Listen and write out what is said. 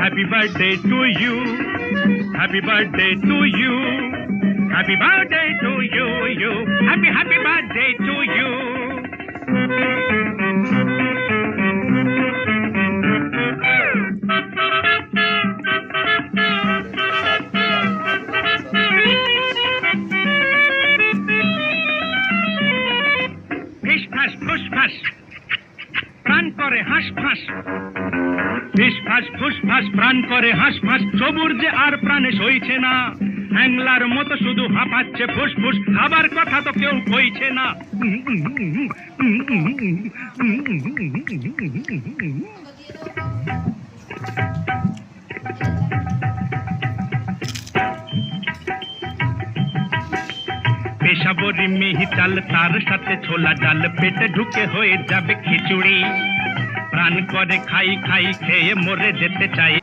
Happy birthday to you. Happy birthday to you. Happy birthday to you. Happy birthday to you. ফিসফাস ফুসফাস প্রাণ করে হাঁসফাঁস ফিসফাস ফুসফাস প্রাণ করে হাঁসফাঁস সবুর যে আর প্রাণে সইছে না হ্যাংলার মতো শুধু হাঁপাচ্ছে ফুসফুস খাবার কথা তো কেউ কইছে না পেশাবরি মিহি চাল তার সাথে ছোলা ডাল পেটে ঢুকে হয়ে যাবে খিচুড়ি প্রাণ করে খাই খাই খেয়ে মরে যেতে চাই